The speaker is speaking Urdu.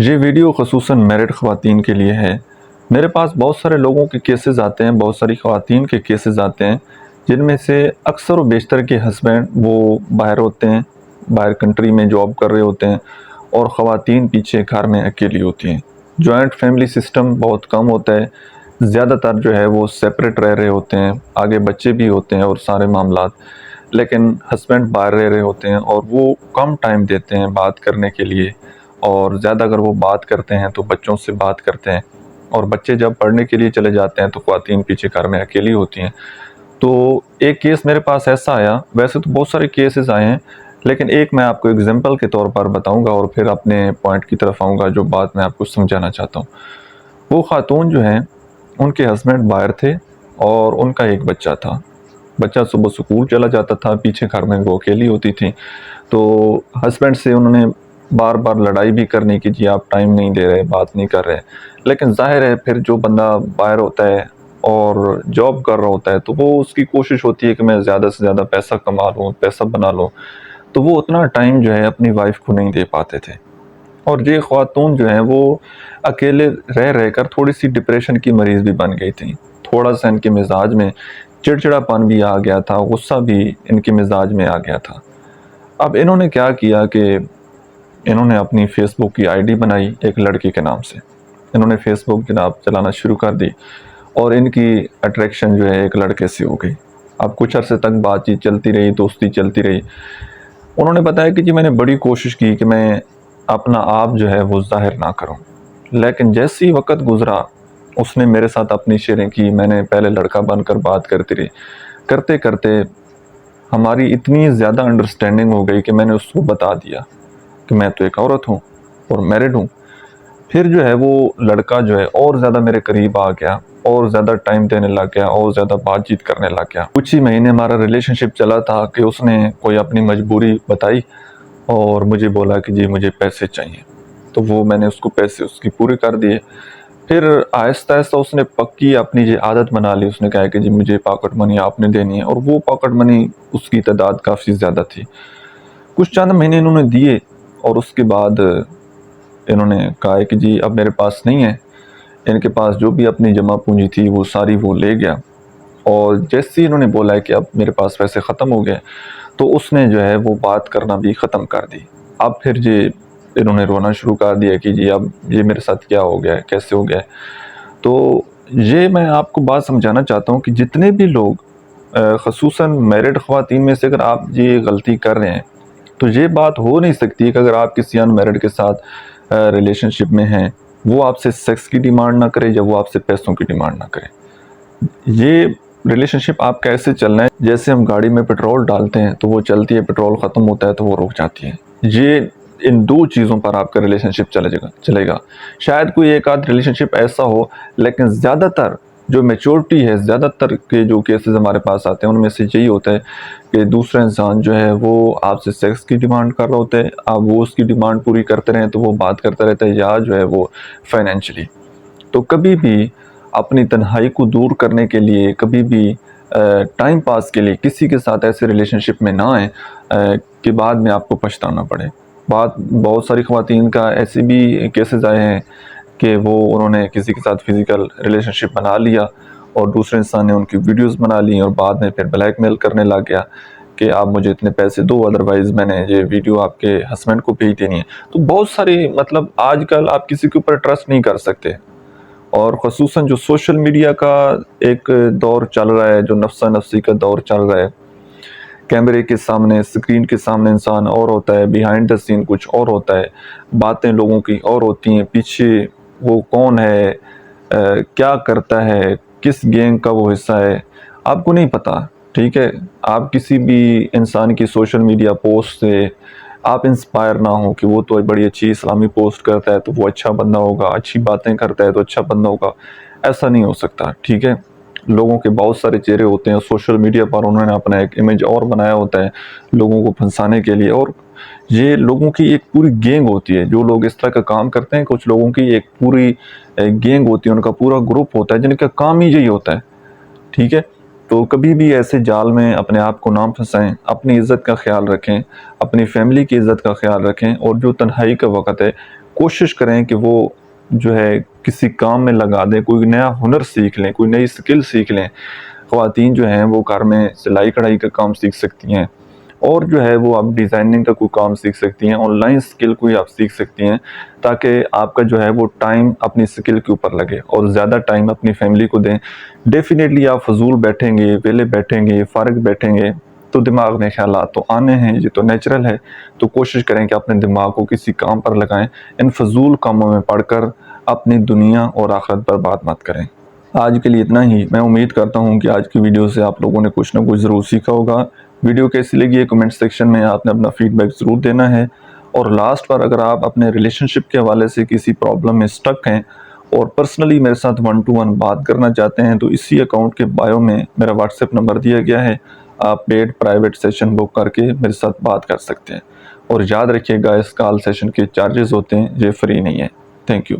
یہ ویڈیو خصوصاً میرڈ خواتین کے لیے ہے۔ میرے پاس بہت سارے لوگوں کے کیسز آتے ہیں، بہت ساری خواتین کے کیسز آتے ہیں جن میں سے اکثر و بیشتر کے ہسبینڈ وہ باہر ہوتے ہیں، باہر کنٹری میں جاب کر رہے ہوتے ہیں، اور خواتین پیچھے گھر میں اکیلی ہوتی ہیں۔ جوائنٹ فیملی سسٹم بہت کم ہوتا ہے، زیادہ تر جو ہے وہ سیپریٹ رہ رہے ہوتے ہیں، آگے بچے بھی ہوتے ہیں اور سارے معاملات، لیکن ہسبینڈ باہر رہ رہے ہوتے ہیں اور وہ کم ٹائم دیتے ہیں بات کرنے کے لیے، اور زیادہ اگر وہ بات کرتے ہیں تو بچوں سے بات کرتے ہیں، اور بچے جب پڑھنے کے لیے چلے جاتے ہیں تو خواتین پیچھے گھر میں اکیلی ہوتی ہیں۔ تو ایک کیس میرے پاس ایسا آیا، ویسے تو بہت سارے کیسز آئے ہیں، لیکن ایک میں آپ کو ایگزامپل کے طور پر بتاؤں گا اور پھر اپنے پوائنٹ کی طرف آؤں گا جو بات میں آپ کو سمجھانا چاہتا ہوں۔ وہ خاتون جو ہیں ان کے ہسبینڈ باہر تھے اور ان کا ایک بچہ تھا۔ بچہ صبح سکول چلا جاتا تھا، پیچھے گھر میں وہ اکیلی ہوتی تھی۔ تو ہسبینڈ سے انہوں نے بار بار لڑائی بھی کرنی کہ جی آپ ٹائم نہیں دے رہے، بات نہیں کر رہے، لیکن ظاہر ہے پھر جو بندہ باہر ہوتا ہے اور جاب کر رہا ہوتا ہے تو وہ اس کی کوشش ہوتی ہے کہ میں زیادہ سے زیادہ پیسہ کما لوں، پیسہ بنا لوں، تو وہ اتنا ٹائم جو ہے اپنی وائف کو نہیں دے پاتے تھے۔ اور یہ خواتون جو ہیں وہ اکیلے رہ رہ کر تھوڑی سی ڈپریشن کی مریض بھی بن گئی تھیں، تھوڑا سا ان کے مزاج میں چڑچڑا پن بھی آ گیا تھا، غصہ بھی ان کے مزاج میں آ گیا تھا۔ اب انہوں نے کیا کیا کہ انہوں نے اپنی فیس بک کی آئی ڈی بنائی ایک لڑکی کے نام سے۔ انہوں نے فیس بک جناب چلانا شروع کر دی اور ان کی اٹریکشن جو ہے ایک لڑکے سے ہو گئی۔ اب کچھ عرصے تک بات چیت چلتی رہی، دوستی چلتی رہی۔ انہوں نے بتایا کہ جی میں نے بڑی کوشش کی کہ میں اپنا آپ جو ہے وہ ظاہر نہ کروں، لیکن جیسی وقت گزرا اس نے میرے ساتھ اپنی شیئریں کی، میں نے پہلے لڑکا بن کر بات کرتی رہی، کرتے کرتے ہماری اتنی زیادہ انڈرسٹینڈنگ ہو گئی کہ میں نے اس کو بتا دیا کہ میں تو ایک عورت ہوں اور میرڈ ہوں۔ پھر جو ہے وہ لڑکا جو ہے اور زیادہ میرے قریب آ گیا، اور زیادہ ٹائم دینے لگ گیا، اور زیادہ بات چیت کرنے لگ گیا۔ کچھ ہی مہینے ہمارا ریلیشن شپ چلا تھا کہ اس نے کوئی اپنی مجبوری بتائی اور مجھے بولا کہ جی مجھے پیسے چاہیے، تو وہ میں نے اس کو پیسے اس کی پورے کر دیے۔ پھر آہستہ آہستہ اس نے پکی اپنی جو عادت بنا لی، اس نے کہا کہ جی مجھے پاکٹ منی آپ نے دینی ہے، اور وہ پاکٹ منی اس کی تعداد کافی زیادہ تھی۔ کچھ چند مہینے انہوں نے دیے اور اس کے بعد انہوں نے کہا کہ جی اب میرے پاس نہیں ہے۔ ان کے پاس جو بھی اپنی جمع پونجی تھی وہ ساری وہ لے گیا، اور جیسے ہی انہوں نے بولا ہے کہ اب میرے پاس پیسے ختم ہو گئے تو اس نے جو ہے وہ بات کرنا بھی ختم کر دی۔ اب پھر جی انہوں نے رونا شروع کر دیا کہ جی اب یہ میرے ساتھ کیا ہو گیا ہے، کیسے ہو گیا ہے۔ تو یہ میں آپ کو بات سمجھانا چاہتا ہوں کہ جتنے بھی لوگ خصوصاً میرڈ خواتین میں سے اگر آپ یہ غلطی کر رہے ہیں تو یہ بات ہو نہیں سکتی کہ اگر آپ کسی ان میرڈ کے ساتھ ریلیشن شپ میں ہیں وہ آپ سے سیکس کی ڈیمانڈ نہ کرے یا وہ آپ سے پیسوں کی ڈیمانڈ نہ کرے۔ یہ ریلیشن شپ آپ کا ایسے چلنا ہے جیسے ہم گاڑی میں پیٹرول ڈالتے ہیں تو وہ چلتی ہے، پیٹرول ختم ہوتا ہے تو وہ رک جاتی ہے۔ یہ ان دو چیزوں پر آپ کا ریلیشن شپ چلے گا۔ شاید کوئی ایک آدھ ریلیشن شپ ایسا ہو، لیکن زیادہ تر جو میچورٹی ہے، زیادہ تر کے جو کیسز ہمارے پاس آتے ہیں ان میں سے یہی ہوتا ہے کہ دوسرا انسان جو ہے وہ آپ سے سیکس کی ڈیمانڈ کر رہا ہوتا ہے، آپ وہ اس کی ڈیمانڈ پوری کرتے رہیں تو وہ بات کرتا رہتا ہے، یا جو ہے وہ فائنینشلی۔ تو کبھی بھی اپنی تنہائی کو دور کرنے کے لیے، کبھی بھی ٹائم پاس کے لیے کسی کے ساتھ ایسے ریلیشن شپ میں نہ آئیں کہ بعد میں آپ کو پچھتانا پڑے۔ بہت ساری خواتین کا ایسے بھی کیسز آئے ہیں کہ وہ انہوں نے کسی کے ساتھ فزیکل ریلیشن شپ بنا لیا اور دوسرے انسان نے ان کی ویڈیوز بنا لی اور بعد میں پھر بلیک میل کرنے لگ گیا کہ آپ مجھے اتنے پیسے دو، ادروائز میں نے یہ ویڈیو آپ کے ہسبینڈ کو بھیج دینی ہے۔ تو بہت ساری آج کل آپ کسی کے اوپر ٹرسٹ نہیں کر سکتے، اور خصوصاً جو سوشل میڈیا کا ایک دور چل رہا ہے، جو نفسا نفسی کا دور چل رہا ہے، کیمرے کے سامنے، اسکرین کے سامنے انسان اور ہوتا ہے، بیہائنڈ دا سین کچھ اور ہوتا ہے، باتیں لوگوں کی اور ہوتی ہیں، پیچھے وہ کون ہے، کیا کرتا ہے، کس گینگ کا وہ حصہ ہے، آپ کو نہیں پتا۔ ٹھیک ہے، آپ کسی بھی انسان کی سوشل میڈیا پوسٹ سے آپ انسپائر نہ ہو کہ وہ تو بڑی اچھی اسلامی پوسٹ کرتا ہے تو وہ اچھا بندہ ہوگا، اچھی باتیں کرتا ہے تو اچھا بندہ ہوگا، ایسا نہیں ہو سکتا۔ ٹھیک ہے، لوگوں کے بہت سارے چہرے ہوتے ہیں، سوشل میڈیا پر انہوں نے اپنا ایک امیج اور بنایا ہوتا ہے لوگوں کو پھنسانے کے لیے، اور یہ لوگوں کی ایک پوری گینگ ہوتی ہے۔ جو لوگ اس طرح کا کام کرتے ہیں، کچھ لوگوں کی ایک پوری گینگ ہوتی ہے، ان کا پورا گروپ ہوتا ہے جن کا کام ہی یہی ہوتا ہے۔ ٹھیک ہے، تو کبھی بھی ایسے جال میں اپنے آپ کو نہ پھنسائیں، اپنی عزت کا خیال رکھیں، اپنی فیملی کی عزت کا خیال رکھیں، اور جو تنہائی کا وقت ہے کوشش کریں کہ وہ جو ہے کسی کام میں لگا دیں، کوئی نیا ہنر سیکھ لیں، کوئی نئی سکل سیکھ لیں۔ خواتین جو ہیں وہ گھر میں سلائی کڑھائی کا کام سیکھ سکتی ہیں، اور جو ہے وہ آپ ڈیزائننگ کا کوئی کام سیکھ سکتی ہیں، آن لائن سکل کوئی آپ سیکھ سکتی ہیں، تاکہ آپ کا جو ہے وہ ٹائم اپنی سکل کے اوپر لگے اور زیادہ ٹائم اپنی فیملی کو دیں۔ ڈیفینیٹلی آپ فضول بیٹھیں گے، ویلے بیٹھیں گے، فارغ بیٹھیں گے تو دماغ میں خیالات تو آنے ہیں، یہ تو نیچرل ہے۔ تو کوشش کریں کہ اپنے دماغ کو کسی کام پر لگائیں، ان فضول کاموں میں پڑھ کر اپنی دنیا اور آخرت برباد مت کریں۔ آج کے لیے اتنا ہی۔ میں امید کرتا ہوں کہ آج کی ویڈیو سے آپ لوگوں نے کچھ نہ کچھ ضرور سیکھا ہوگا۔ ویڈیو کیسی لگی ہے کمنٹ سیکشن میں آپ نے اپنا فیڈ بیک ضرور دینا ہے، اور لاسٹ پر اگر آپ اپنے ریلیشن شپ کے حوالے سے کسی پرابلم میں سٹک ہیں اور پرسنلی میرے ساتھ 1 to 1 بات کرنا چاہتے ہیں، تو اسی اکاؤنٹ کے بائیو میں میرا واٹس ایپ نمبر دیا گیا ہے، آپ پیڈ پرائیویٹ سیشن بک کر کے میرے ساتھ بات کر سکتے ہیں۔ اور یاد رکھیے گا، اس کال سیشن کے چارجز ہوتے ہیں، یہ فری نہیں ہے۔ Thank you.